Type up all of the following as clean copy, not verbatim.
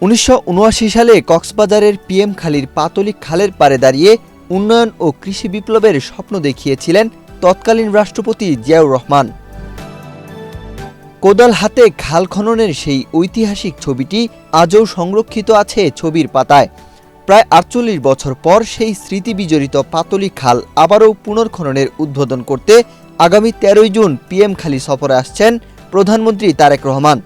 1979 সালে কক্সবাজারের পিএম খালির পাতলি খালের পাড়ে দাঁড়িয়ে উন্নয়ন ও কৃষি বিপ্লবের স্বপ্ন দেখিয়েছিলেন তৎকালীন রাষ্ট্রপতি জিয়াউর রহমান। কোদাল হাতে খাল খননের সেই ঐতিহাসিক ছবিটি আজও সংরক্ষিত আছে ছবির পাতায়। প্রায় ৪৮ বছর পর সেই স্মৃতি বিজড়িত পাতলি খাল আবারও পুনর্খননের উদ্বোধন করতে আগামী ১৩ জুন পিএম খালি সফরে আসছেন প্রধানমন্ত্রী তারেক রহমান।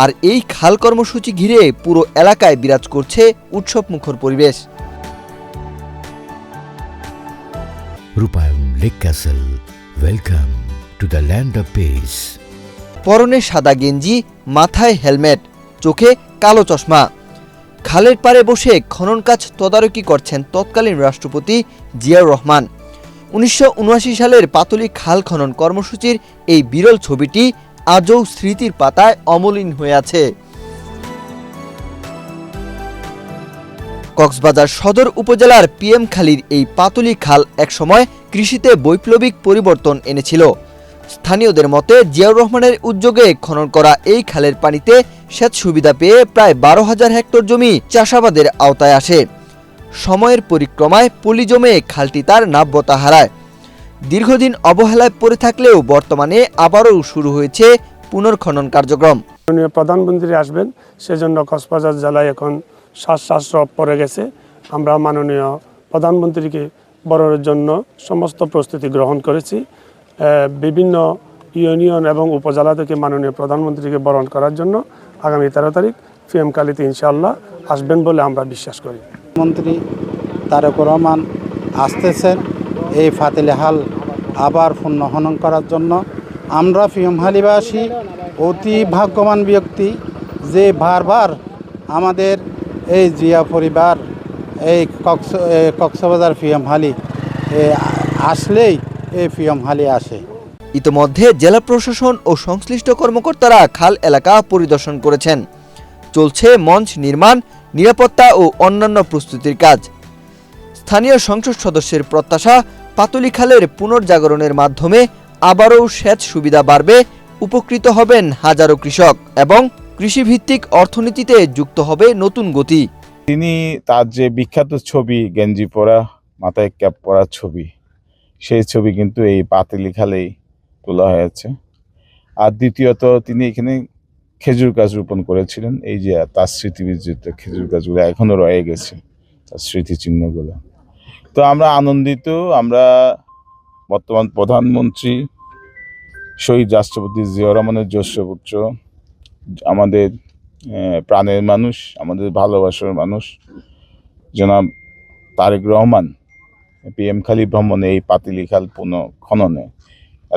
আর এই খাল কর্মসূচি ঘিরে পুরো এলাকায় বিরাজ করছে উৎসবমুখর পরিবেশ। রূপায়ণ lake castle, welcome to the land of piece. পরনে সাদা গেঞ্জি, মাথায় হেলমেট, চোখে কালো চশমা। খালের পাড়ে বসে খনন কাজ তদারকি করছেন তৎকালীন রাষ্ট্রপতি জিয়াউর রহমান। 1979 সালের পাতলি খাল খনন কর্মসূচির এই বিরল ছবিটি আজও স্মৃতির পাতায় অমলিন হয়ে আছে। কক্সবাজার সদর উপজেলার পিএম খালির এই পাতলি খাল একসময় কৃষিতে বৈপ্লবিক পরিবর্তন এনেছিল। স্থানীয়দের মতে জিয়াউর রহমানের উদ্যোগে খনন করা এই খালের পানিতে সেচ সুবিধা পেয়ে প্রায় ১২,০০০ হেক্টর জমি চাষাবাদের আওতায় আসে। সময়ের পরিক্রমায় পলি জমে খালটি তার নাব্যতা হারায়। দীর্ঘদিন অবহেলায় পড়ে থাকলেও বর্তমানে আবারও শুরু হয়েছে পুনর্খনন কার্যক্রম। মাননীয় প্রধানমন্ত্রী আসবেন, সেজন্য কক্সবাজার জেলায় এখন শ্বাস পড়ে গেছে। আমরা মাননীয় প্রধানমন্ত্রীকে বরণের জন্য সমস্ত প্রস্তুতি গ্রহণ করেছি। বিভিন্ন ইউনিয়ন এবং উপজেলা থেকে মাননীয় প্রধানমন্ত্রীকে বরণ করার জন্য আগামী ১৩ তারিখ পিএম খালিতে ইনশাআল্লাহ আসবেন বলে আমরা বিশ্বাস করি। মন্ত্রী তারেক রহমান আসতেছেন এই পাতলি খাল আবার পুনর্খনন করার জন্য। আমরা পিএম খালিবাসী অতি ভাগ্যবান ব্যক্তি যে বারবার আমাদের এই জিয়া পরিবার এই কক্সবাজার পিএম খালি আসলেই এই পিএম খালি আসে। ইতোমধ্যে জেলা প্রশাসন ও সংশ্লিষ্ট কর্মকর্তারা খাল এলাকা পরিদর্শন করেছেন। চলছে মঞ্চ নির্মাণ, নিরাপত্তা ও অন্যান্য প্রস্তুতির কাজ। স্থানীয় সংসদ সদস্যের প্রত্যাশা, পাতলি খালের পুনর্জাগরণের মাধ্যমে আবারও সেচ সুবিধা বাড়বে, উপকৃত হবেন হাজারো কৃষক এবং কৃষিভিত্তিক অর্থনীতিতে যুক্ত হবে নতুন গতি। তিনি তার যে বিখ্যাত ছবি গেঞ্জি পরা, মাথায় ক্যাপ পরা ছবি, সেই ছবি কিন্তু এই পাতলি খালেই তোলা হয়েছে। আর দ্বিতীয়ত তিনি এখানে খেজুর গাছ রোপণ করেছিলেন। এই যে তার স্মৃতি বিজড়িত খেজুর গাছগুলো এখনো রয়ে গেছে, তার স্মৃতিচিহ্নগুলো। তো আমরা আনন্দিত। আমরা বর্তমান প্রধানমন্ত্রী শহীদ রাষ্ট্রপতি জিয়াউর রহমানের জ্যেষ্ঠপুত্র, আমাদের প্রাণের মানুষ, আমাদের ভালোবাসার মানুষ জনাব তারেক রহমান পিএম খালি ভ্রমণে এই পাতলি খাল পুনঃখননে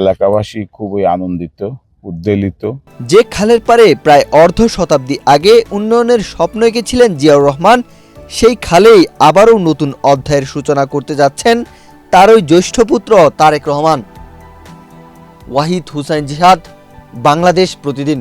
এলাকাবাসী খুবই আনন্দিত, উদ্বেলিত। যে খালের পারে প্রায় অর্ধ শতাব্দী আগে উন্নয়নের স্বপ্ন এঁকেছিলেন জিয়াউর রহমান, সেই খালেই আবারও নতুন অধ্যায়ের সূচনা করতে যাচ্ছেন তারই জ্যেষ্ঠ পুত্র তারেক রহমান। ওয়াহিদ হুসাইন জিহাদ, বাংলাদেশ প্রতিদিন।